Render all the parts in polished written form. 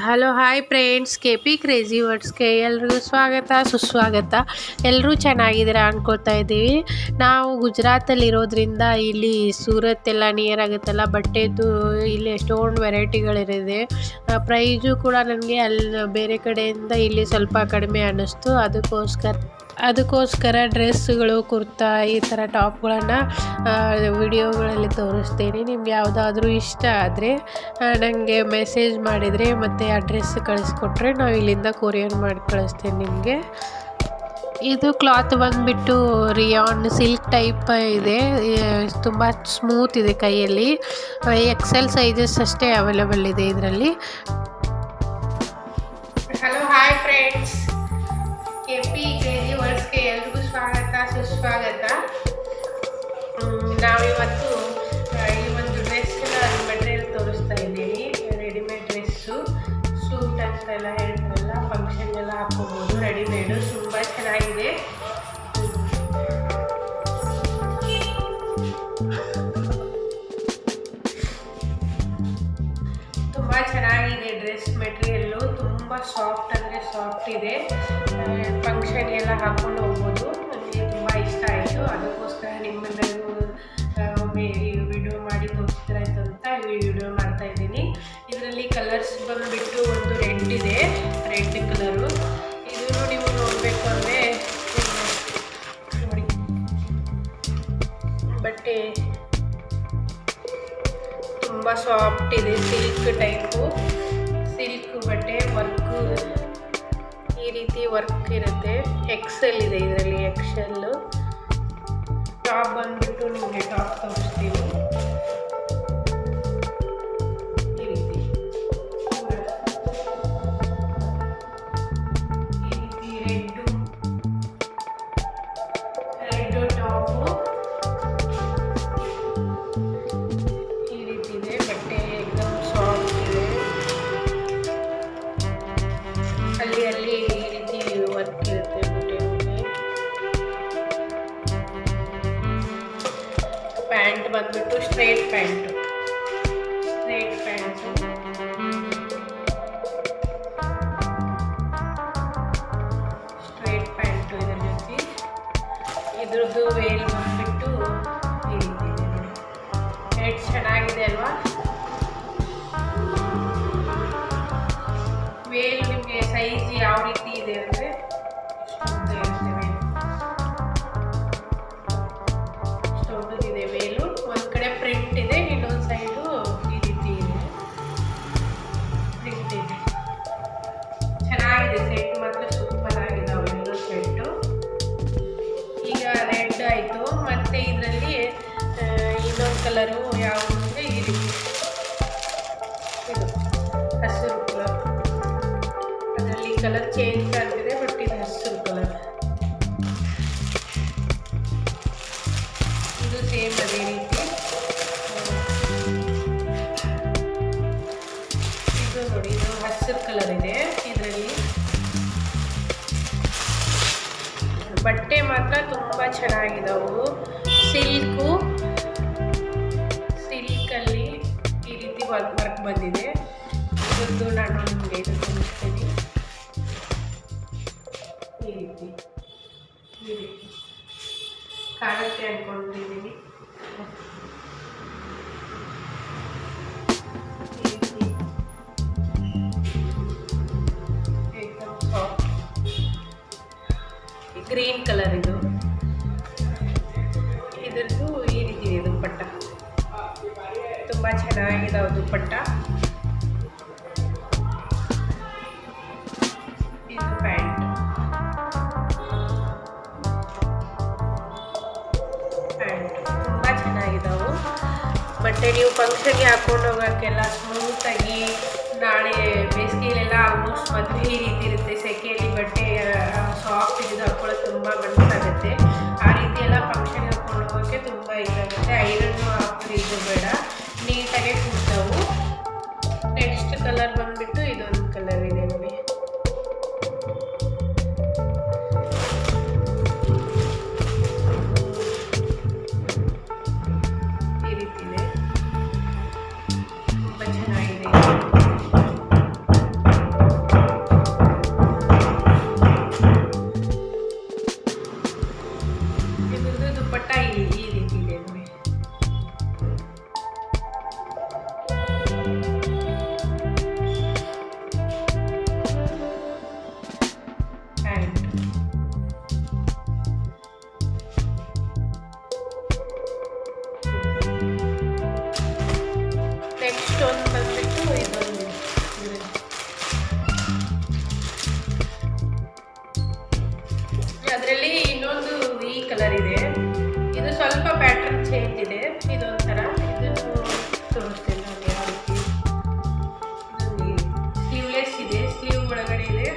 Hello hi friends, K P crazy ವರ್ಡ್ಸ್ಗೆ ಎಲ್ರಿಗೂ ಸ್ವಾಗತ ಸುಸ್ವಾಗತ. ಎಲ್ಲರೂ ಚೆನ್ನಾಗಿದ್ದೀರಾ ಅನ್ಕೋತಾ ಇದ್ದೀವಿ. ನಾವು ಗುಜರಾತಲ್ಲಿ ಇರೋದ್ರಿಂದ ಇಲ್ಲಿ ಸೂರತ್ ಎಲ್ಲ ನಿಯರ್ ಆಗುತ್ತಲ್ಲ, ಬಟ್ಟೆದು ಇಲ್ಲಿ ಎಷ್ಟೊಂದು ವೆರೈಟಿಗಳಿದೆ. ಪ್ರೈಸು ಕೂಡ ನನಗೆ ಅಲ್ಲಿ ಬೇರೆ ಕಡೆಯಿಂದ ಇಲ್ಲಿ ಸ್ವಲ್ಪ ಕಡಿಮೆ ಅನ್ನಿಸ್ತು. ಅದಕ್ಕೋಸ್ಕರ ಡ್ರೆಸ್ಸುಗಳು, ಕುರ್ತಾ, ಈ ಥರ ಟಾಪ್ಗಳನ್ನು ವಿಡಿಯೋಗಳಲ್ಲಿ ತೋರಿಸ್ತೀನಿ. ನಿಮ್ಗೆ ಯಾವುದಾದ್ರೂ ಇಷ್ಟ ಆದರೆ ನನಗೆ ಮೆಸೇಜ್ ಮಾಡಿದರೆ ಮತ್ತು ಅಡ್ರೆಸ್ ಕಳಿಸ್ಕೊಟ್ರೆ ನಾವು ಇಲ್ಲಿಂದ ಕೊರಿಯರ್ ಮಾಡಿ ಕಳಿಸ್ತೀನಿ ನಿಮಗೆ. ಇದು ಕ್ಲಾತ್ ಬಂದುಬಿಟ್ಟು ರಿಯಾನ್ ಸಿಲ್ಕ್ ಟೈಪ್ ಇದೆ. ತುಂಬ ಸ್ಮೂತ್ ಇದೆ ಕೈಯಲ್ಲಿ. ಎಕ್ಸೆಲ್ ಸೈಜಸ್ ಅಷ್ಟೇ ಅವೈಲೇಬಲ್ ಇದೆ ಇದರಲ್ಲಿ. Hello hi friends, K P crazy ವರ್ಡ್ಸ್ಗೆ ಎಲ್ರಿಗೂ ಸ್ವಾಗತ ಸುಸ್ವಾಗತ. ನಾವಿವತ್ತು ಈ ಒಂದು ಡ್ರೆಸ್ಸಿನ ಮೆಟೀರಿಯಲ್ ತೋರಿಸ್ತಾ ಇದ್ದೀವಿ. ರೆಡಿಮೇಡ್ ಡ್ರೆಸ್ಸು, ಸೂಟ್ ಅಂತೆಲ್ಲ ಹೇಳ್ತಾರಲ್ಲ, ಫಂಕ್ಷನ್ಗೆಲ್ಲ ಹಾಕೋಬೋದು. ರೆಡಿಮೇಡು ತುಂಬ ಚೆನ್ನಾಗಿದೆ. ತುಂಬ ಚೆನ್ನಾಗಿದೆ ಡ್ರೆಸ್ ಮೆಟೀರಿಯಲ್ಲು. ತುಂಬ ಸಾಫ್ಟ್ ಅಂದರೆ ಸಾಫ್ಟ್ ಇದೆ. ಫಂಕ್ಷನ್ಗೆಲ್ಲ ಹಾಕ್ಕೊಂಡು ಹೋಗ್ಬೋದು. ನನಗೆ ತುಂಬ ಇಷ್ಟ ಆಯಿತು. ಅದಕ್ಕೋಸ್ಕರ ನಿಮ್ಮೆಲ್ಲರಿಗೂ ಒಮ್ಮೆ ವಿಡಿಯೋ ಮಾಡಿ ತೋರಿಸಿದ್ರಾಯ್ತು ಅಂತ ಈ ವಿಡಿಯೋ ಮಾಡ್ತಾ ಇದ್ದೀನಿ. ಇದರಲ್ಲಿ ಕಲರ್ಸ್ ಬಂದುಬಿಟ್ಟು ಒಂದು ರೆಡ್ ಇದೆ, ರೆಡ್ ಕಲರು. ಇದನ್ನು ನೀವು ನೋಡಬೇಕು ಅಂದರೆ ನೋಡಿ, ಬಟ್ಟೆ ತುಂಬ ಸಾಫ್ಟ್ ಇದೆ, ಸಿಲ್ಕ್ ಟೈಪು. ಸಿಲ್ಕ್ ಬಟ್ಟೆ, ವರ್ಕು ಈ ರೀತಿ ವರ್ಕ್ ಇರುತ್ತೆ. ಎಕ್ಸೆಲ್ ಇದೆ ಇದರಲ್ಲಿ, ಎಕ್ಸೆಲ್ಲು. ಟಾಪ್ ಬಂದುಬಿಟ್ಟು ನಿಮಗೆ ಟಾಪ್ ತೋರಿಸ್ತೀನಿ. ಈ ರೀತಿ ರೆಡ್ಡು ಟಾಪು ಈ ರೀತಿ ಇದೆ. ಬಟ್ಟೆ ಎಕ್ದಮ್ ಸಾಫ್ಟ್ ಇದೆ. ಅಲ್ಲಿ ಈ ರೀತಿ ವರ್ಕ್ ಇರುತ್ತೆ ಬಟ್ಟೆ ಮೇಲೆ. ಪ್ಯಾಂಟ್ ಬಂದ್ಬಿಟ್ಟು ಸ್ಟ್ರೇಟ್ ಪ್ಯಾಂಟು. ಇದರ ಜೊತೆ ಇದ್ರದ್ದು ವೇಲ್ ಬಂದ್ಬಿಟ್ಟು ಈ ರೀತಿ ಇದೆ ನೋಡಿ. ಎಷ್ಟು ಚೆನ್ನಾಗಿದೆ ಅಲ್ವಾ? ವೇಲ್ ನಿಮಗೆ ಸೈಜ್ ಯಾವ ರೀತಿ ಇದೆ ಅಂದರೆ ದೊಡ್ಡದಿದೆ ವೇಲು. ಒಂದು ಕಡೆ ಪ್ರಿಂಟ್ ಇದೆ, ಇನ್ನೊಂದು ಸೈಡು ಈ ರೀತಿ ಇದೆ, ಪ್ರಿಂಟ್ ಇದೆ. ಚೆನ್ನಾಗಿದೆ. ಸೆಟ್ ಮಾತ್ರ ಸೂಪರ್ ಆಗಿದೆ ಅವೆಲ್ಲ ಸೆಟ್ಟು. ಈಗ ರೆಡ್ ಆಯಿತು. ಮತ್ತು ಇದರಲ್ಲಿ ಇನ್ನೊಂದು ಕಲರು ಯಾವುದು ಅಂದರೆ ಈ ರೀತಿ, ಇದು ಹಸಿರು ಕಲರ್. ಅದರಲ್ಲಿ ಕಲರ್ ಚೇಂಜ್ ಆಗ್ತಿದೆ, ಬಟ್ ಇದು ಹಸಿರು ಕಲರ್. ಇದು ಸೇಮ್ ಅದೇ ರೀತಿ. ಇದು ನೋಡಿ, ಇದು ಹಸಿರು ಕಲರ್ ಇದೆ ಇದರಲ್ಲಿ. ಬಟ್ಟೆ ಮಾತ್ರ ತುಂಬ ಚೆನ್ನಾಗಿದ್ದಾವು. ಸಿಲ್ಕಲ್ಲಿ ಈ ರೀತಿ ವರ್ಕ್ ಬಂದಿದೆ. ಇದೊಂದು ನಾನು ನಿಮಗೆ ಇದು ತೋರಿಸ್ತೀನಿ. ಈ ರೀತಿ ಕಾಣುತ್ತೆ ಅಂದ್ಕೊಂಡಿದ್ದೀನಿ. ಏಕದಮ್ ಸಾಫ್ಟ್ ಗ್ರೀನ್ ಕಲರ್ ಇದು. ಇದರದ್ದು ಈ ರೀತಿ ಇದೆ ದುಪ್ಪಟ್ಟ. ತುಂಬ ಚೆನ್ನಾಗಿದಾವೆ ದುಪ್ಪಟ್ಟ. ಇದು ಪ್ಯಾಂಟ್ ತುಂಬ ಚೆನ್ನಾಗಿದ್ದಾವೆ. ಬಟ್ಟೆ ನೀವು ಫಂಕ್ಷನ್ಗೆ ಹಾಕ್ಕೊಂಡು ಹೋಗೋಕ್ಕೆಲ್ಲ ಸ್ಮೂತಾಗಿ. ನಾಳೆ ಬೇಸಿಗೆಯಲ್ಲೆಲ್ಲ ಆಲ್ಮೋಸ್ಟ್ ಮದುವೆ ಈ ರೀತಿ ಇರುತ್ತೆ. ಸೆಕೆಯಲ್ಲಿ ಬಟ್ಟೆ ಸಾಫ್ಟ್ ಇದ್ದು ಹಾಕ್ಕೊಳ್ಳೋದು ತುಂಬ ಮನಸ್ಸಾಗುತ್ತೆ. ಆ ರೀತಿ ಎಲ್ಲ ಫಂಕ್ಷನ್ಗೆ ಹಾಕ್ಕೊಂಡು ಹೋಗೋಕ್ಕೆ ತುಂಬ ಇದಾಗುತ್ತೆ. ಐರನ್ನು ಹಾಕ್ತಾರೆ, ಇದು ಬೇಡ, ನೀಟಾಗೆ ಕೂರ್ತಾವು. ನೆಕ್ಸ್ಟ್ ಕಲರ್ ಬಂದುಬಿಟ್ಟು ಇದೊಂದು ಕಲರ್ ಇದೆ ನೋಡಿ. ಈ ರೀತಿ ಇದೆ, ತುಂಬ ಚೆನ್ನಾಗಿದೆ. ಚೇಂಜ್ ಇದೆ. ಇದೊಂಥರ ಇದನ್ನು ತೋರಿಸ್ತೇನೆ ನಾನು ಯಾವ ರೀತಿ. ಸ್ಲೀವ್ಲೆಸ್ ಇದೆ, ಸ್ಲೀವ್ ಒಳಗಡೆ ಇದೆ,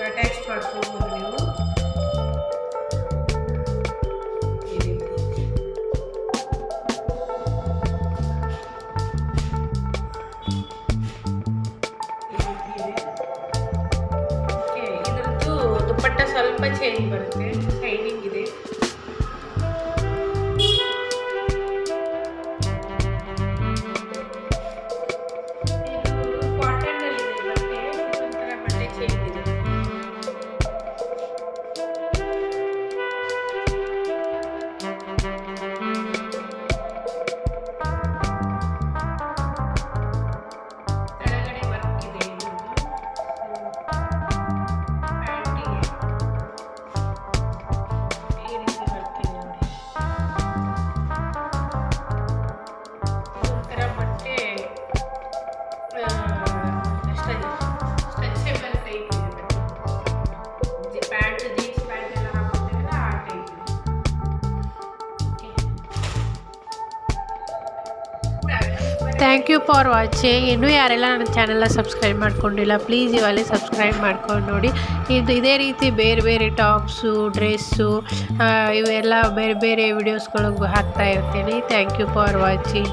ಅಟ್ಯಾಚ್ ಮಾಡ್ಕೊಳ್ಬೋದು ನೀವು. ಇದರದ್ದು ದುಪ್ಪಟ್ಟ ಸ್ವಲ್ಪ ಚೇಂಜ್ ಬರುತ್ತೆ, ಶೈನಿಂಗ್ ಇದೆ. Thank you for watching. ಇನ್ನೂ ಯಾರೆಲ್ಲ ನನ್ನ ಚಾನೆಲ್ನ ಸಬ್ಸ್ಕ್ರೈಬ್ ಮಾಡ್ಕೊಂಡಿಲ್ಲ ಪ್ಲೀಸ್ ಇವಾಗಲೇ ಸಬ್ಸ್ಕ್ರೈಬ್ ಮಾಡ್ಕೊಂಡು ನೋಡಿ. ಇದೇ ರೀತಿ ಬೇರೆ ಬೇರೆ ಟಾಪ್ಸು, ಡ್ರೆಸ್ಸು, ಇವೆಲ್ಲ ಬೇರೆ ಬೇರೆ ವಿಡಿಯೋಸ್ಗಳಿಗೂ ಹಾಕ್ತಾ ಇರ್ತೀನಿ. Thank you for watching.